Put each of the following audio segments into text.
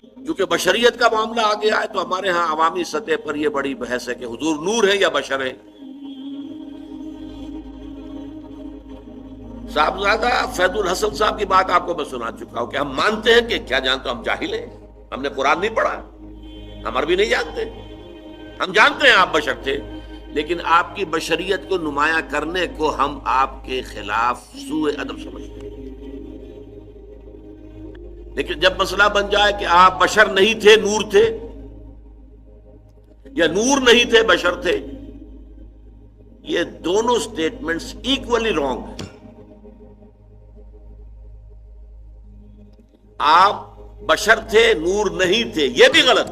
کیونکہ بشریت کا معاملہ آ گیا ہے تو ہمارے ہاں عوامی سطح پر یہ بڑی بحث ہے کہ حضور نور ہے یا بشر ہے. صاحبزادہ فیض الحسن صاحب کی بات آپ کو میں سنا چکا ہوں کہ ہم مانتے ہیں کہ کیا جانتے ہو ہم جاہل ہیں, ہم نے قرآن نہیں پڑھا, ہم عربی نہیں جانتے, ہم جانتے ہیں آپ بشر تھے, لیکن آپ کی بشریت کو نمایاں کرنے کو ہم آپ کے خلاف سوء ادب سمجھتے ہیں. لیکن جب مسئلہ بن جائے کہ آپ بشر نہیں تھے نور تھے, یا نور نہیں تھے بشر تھے, یہ دونوں سٹیٹمنٹس ایکولی رانگ ہیں. آپ بشر تھے نور نہیں تھے یہ بھی غلط,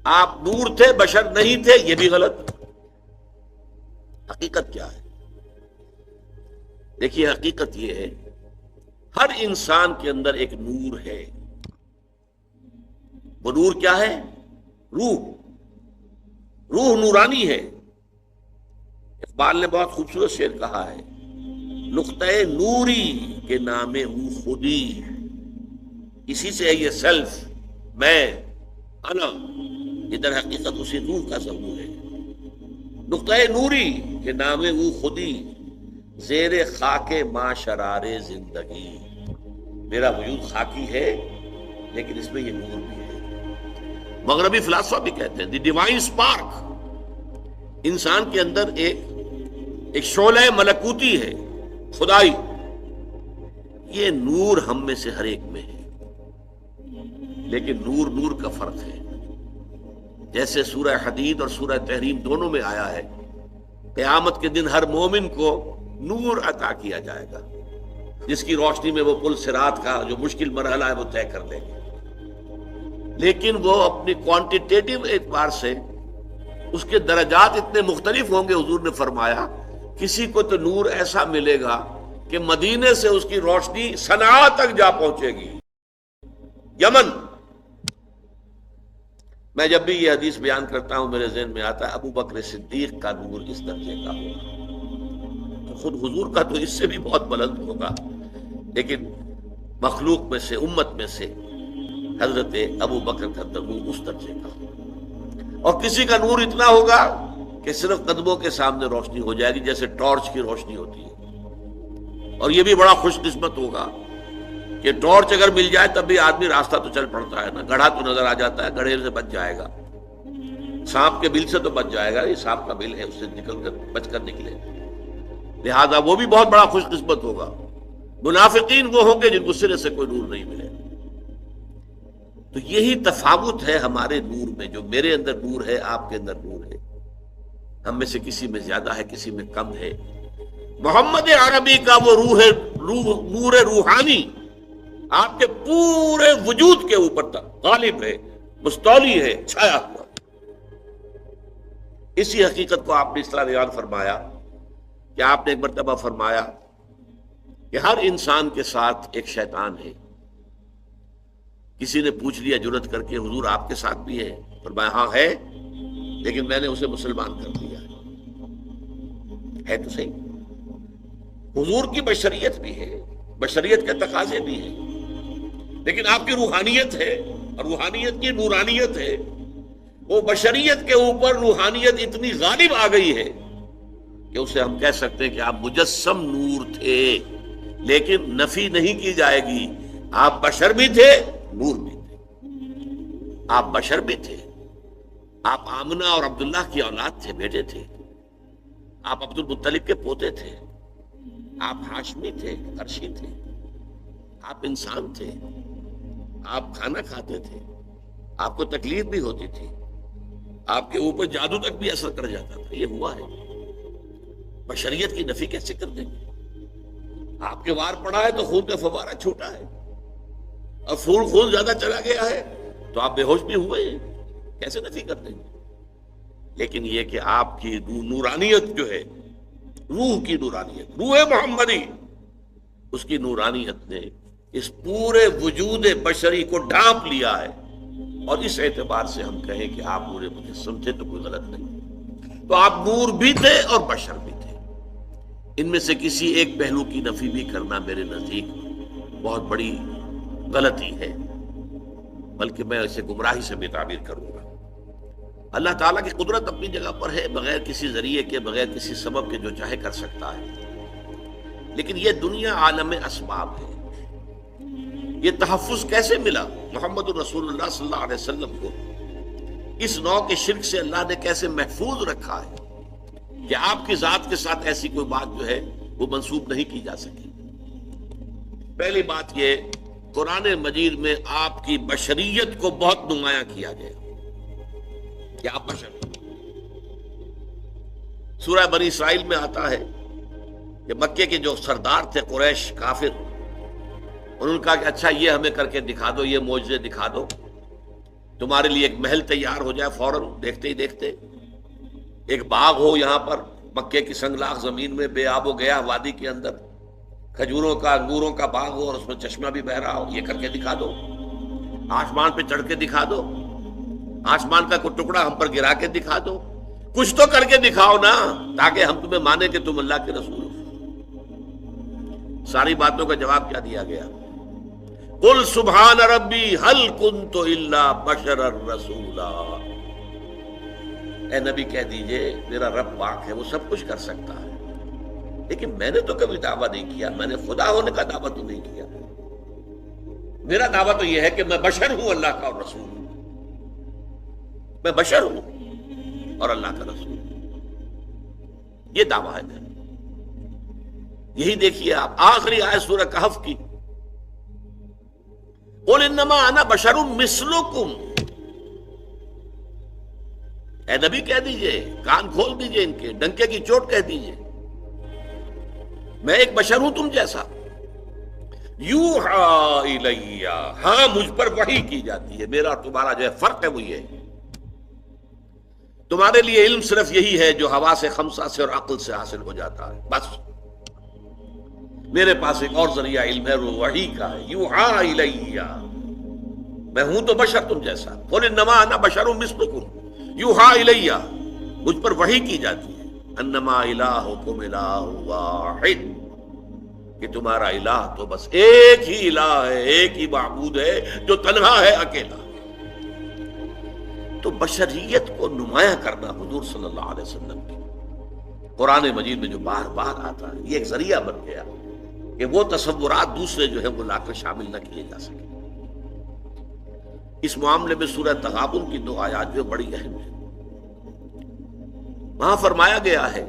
آپ نور تھے بشر نہیں تھے یہ بھی غلط. حقیقت کیا ہے؟ دیکھیے حقیقت یہ ہے ہر انسان کے اندر ایک نور ہے. وہ نور کیا ہے؟ روح. روح نورانی ہے. اقبال نے بہت خوبصورت شعر کہا ہے, نقطۂ نوری کے نام او خودی, اسی سے ہے یہ سیلف, میں, انا. ادھر حقیقت اسی روح کا ظہور ہے. نقطۂ نوری کے نام او خودی, زیر خاک ما شرار زندگی. میرا وجود خاکی ہے لیکن اس میں یہ نور بھی ہے. مغربی فلاسفہ بھی کہتے ہیں دی ڈیوائن سپارک, انسان کے اندر ایک شعلہ ملکوتی ہے, خدائی. یہ نور ہم میں سے ہر ایک میں ہے, لیکن نور نور کا فرق ہے. جیسے سورہ حدید اور سورہ تحریم دونوں میں آیا ہے, قیامت کے دن ہر مومن کو نور عطا کیا جائے گا, جس کی روشنی میں وہ پل صراط کا جو مشکل مرحلہ ہے وہ طے کر لیں گے. لیکن وہ اپنی کوانٹیٹیو اعتبار سے اس کے درجات اتنے مختلف ہوں گے. حضور نے فرمایا کسی کو تو نور ایسا ملے گا کہ مدینے سے اس کی روشنی صنعاء تک جا پہنچے گی, یمن. میں جب بھی یہ حدیث بیان کرتا ہوں میرے ذہن میں آتا ہے ابو بکر صدیق کا نور اس درجے کا ہوگا. خود حضور کا تو اس سے بھی بہت بلند ہوگا, لیکن مخلوق میں سے, امت میں سے حضرت ابو بکر کا نور اس درجے کا ہوگا. اور کسی کا نور اتنا ہوگا کہ صرف قدموں کے سامنے روشنی ہو جائے گی جیسے ٹارچ کی روشنی ہوتی ہے. اور یہ بھی بڑا خوش قسمت ہوگا کہ ٹارچ اگر مل جائے تب بھی آدمی راستہ تو چل پڑتا ہے نا, گڑھا تو نظر آ جاتا ہے, گڑھے سے بچ جائے گا. سانپ کے بل سے تو بچ جائے گا, یہ سانپ کا بل ہے, اس سے نکل کر بچ کر نکلے. لہذا وہ بھی بہت بڑا خوش قسمت ہوگا. منافقین وہ ہوں گے جن کو سرے سے کوئی نور نہیں ملے. تو یہی تفاوت ہے ہمارے نور میں, جو میرے اندر نور ہے آپ کے اندر نور ہے. ہم میں سے کسی میں زیادہ ہے, کسی میں کم ہے. محمد عربی کا وہ نور روحانی آپ کے پورے وجود کے اوپر تک غالب ہے, مستولی ہے, چھایا ہوا. اسی حقیقت کو آپ نے اس طرح بیان فرمایا کہ آپ نے ایک مرتبہ فرمایا کہ ہر انسان کے ساتھ ایک شیطان ہے. کسی نے پوچھ لیا جرات کر کے حضور آپ کے ساتھ بھی ہے؟ فرمایا ہاں ہے, لیکن میں نے اسے مسلمان کر دیا ہے. تو صحیح, حضور کی بشریت بھی ہے, بشریت کے تقاضے بھی ہیں, لیکن آپ کی روحانیت ہے, اور روحانیت کی نورانیت ہے. وہ بشریت کے اوپر روحانیت اتنی غالب آ گئی ہے کہ اسے ہم کہہ سکتے ہیں کہ آپ مجسم نور تھے, لیکن نفی نہیں کی جائے گی. آپ بشر بھی تھے, نور بھی تھے. آپ بشر بھی تھے, آپ آمنہ اور عبداللہ کی اولاد تھے, بیٹے تھے. آپ عبد المطلب کے پوتے تھے. آپ ہاشمی تھے, قرشی تھے. آپ انسان تھے, آپ کھانا کھاتے تھے, آپ کو تکلیف بھی ہوتی تھی, آپ کے اوپر جادو تک بھی اثر کر جاتا تھا. یہ ہوا ہے. بشریت کی نفی کیسے کر دیں گے؟ آپ کے وار پڑا ہے تو خون کا فوارہ چھوٹا ہے, اور خون زیادہ چلا گیا ہے تو آپ بے ہوش بھی ہوئے ہیں, کیسے نفی کر دیں گے؟ لیکن یہ کہ آپ کی نورانیت جو ہے, روح کی نورانیت, روح محمدی, اس کی نورانیت نے اس پورے وجود بشری کو ڈھانپ لیا ہے. اور اس اعتبار سے ہم کہیں کہ آپ نور مجسم تھے تو کوئی غلط نہیں. تو آپ نور بھی تھے اور بشر بھی تھے. ان میں سے کسی ایک پہلو کی نفی بھی کرنا میرے نزدیک بہت بڑی غلطی ہے. بلکہ میں اسے گمراہی سے بھی تعبیر کروں گا۔ اللہ تعالیٰ کی قدرت اپنی جگہ پر ہے، بغیر کسی ذریعے کے، بغیر کسی سبب کے جو چاہے کر سکتا ہے، لیکن یہ دنیا عالم اسباب ہے۔ یہ تحفظ کیسے ملا محمد الرسول اللہ صلی اللہ علیہ وسلم کو؟ اس نوع کے شرک سے اللہ نے کیسے محفوظ رکھا ہے کہ آپ کی ذات کے ساتھ ایسی کوئی بات جو ہے وہ منسوب نہیں کی جا سکی؟ پہلی بات یہ، قرآن مجید میں آپ کی بشریت کو بہت نمایاں کیا گیا کہ آپ بشر۔ سورہ بنی اسرائیل میں آتا ہے کہ مکے کے جو سردار تھے قریش کافر، انہوں نے کہا کہ اچھا یہ ہمیں کر کے دکھا دو، یہ معجزے دکھا دو، تمہارے لیے ایک محل تیار ہو جائے فوراً دیکھتے ہی دیکھتے، ایک باغ ہو یہاں پر مکے کی سنگلاخ زمین میں بے آب و گیا وادی کے اندر، کھجوروں کا انگوروں کا باغ ہو اور اس میں چشمہ بھی بہ رہا ہو، یہ کر کے دکھا دو، آسمان پہ چڑھ کے دکھا دو، آسمان کا کوئی ٹکڑا ہم پر گرا کے دکھا دو، کچھ تو کر کے دکھاؤ نا تاکہ ہم تمہیں مانیں کہ تم اللہ کے رسول ہو۔ ساری باتوں کا جواب کیا دیا گیا؟ قل سبحان ربی هل کنت الا بشرا رسولا، اے نبی کہہ دیجئے میرا رب پاک ہے، وہ سب کچھ کر سکتا ہے، لیکن میں نے تو کبھی دعویٰ نہیں کیا، میں نے خدا ہونے کا دعویٰ تو نہیں کیا، میرا دعویٰ تو یہ ہے کہ میں بشر ہوں، اللہ کا رسول ہوں، میں بشر ہوں اور اللہ کا رسول ہوں، یہ دعویٰ ہے میرا۔ یہی دیکھیے آپ آخری آیت سورہ کہف کی، قل انما انا بشر مثلکم، اے نبی کہہ دیجئے، کان کھول دیجئے ان کے، ڈنکے کی چوٹ کہہ دیجئے، میں ایک بشر ہوں تم جیسا، یوحی الی، ہاں مجھ پر وحی کی جاتی ہے، میرا اور تمہارا جو ہے فرق ہے وہ یہ ہے، تمہارے لیے علم صرف یہی ہے جو حواس خمسہ سے اور عقل سے حاصل ہو جاتا ہے، بس میرے پاس ایک اور ذریعہ علم ہے، وہ وحی کا ہے، یوحی الی، میں ہوں تو بشر تم جیسا، قل انما انا بشر مثلکم یوحی الی، مجھ پر وحی کی جاتی ہے، انما الہکم الہ واحد، کہ تمہارا الہ تو بس ایک ہی الہ ہے، ایک ہی معبود ہے جو تنہا ہے، اکیلا۔ تو بشریت کو نمایاں کرنا حضور صلی اللہ علیہ وسلم کی قرآن مجید میں جو بار بار آتا ہے، یہ ایک ذریعہ بن گیا کہ وہ تصورات دوسرے جو ہیں وہ لا کر شامل نہ کیے جا سکے۔ اس معاملے میں سورہ تغابن کی 2 آیات جو بڑی اہم ہیں، وہاں فرمایا گیا ہے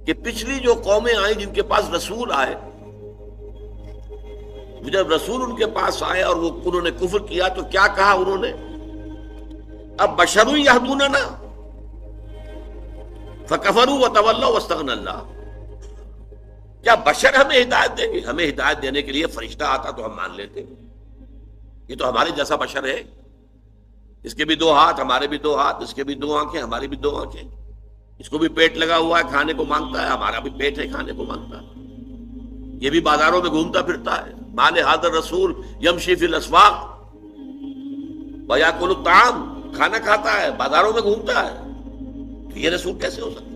کہ پچھلی جو قومیں آئیں جن کے پاس رسول آئے، جب رسول ان کے پاس آئے اور وہ انہوں نے کفر کیا تو کیا کہا انہوں نے؟ اب بشر یہدوننا فکفروا وتولوا واستغنى اللہ، کیا بشر ہمیں ہدایت دیں گے؟ ہمیں ہدایت دینے کے لیے فرشتہ آتا تو ہم مان لیتے، یہ تو ہمارے جیسا بشر ہے، اس کے بھی 2 ہاتھ ہمارے بھی 2 ہاتھ، اس کے بھی 2 آنکھیں ہماری بھی 2 آنکھیں، اس کو بھی پیٹ لگا ہوا ہے کھانے کو مانگتا ہے، ہمارا بھی پیٹ ہے کھانے کو مانگتا ہے، یہ بھی بازاروں میں گھومتا پھرتا ہے، مال ھذا الرسول یمشی فی الاسواق ویاکل الطعام، کھانا کھاتا ہے بازاروں میں گھومتا ہے، تو یہ رسول کیسے ہو سکتا ہے؟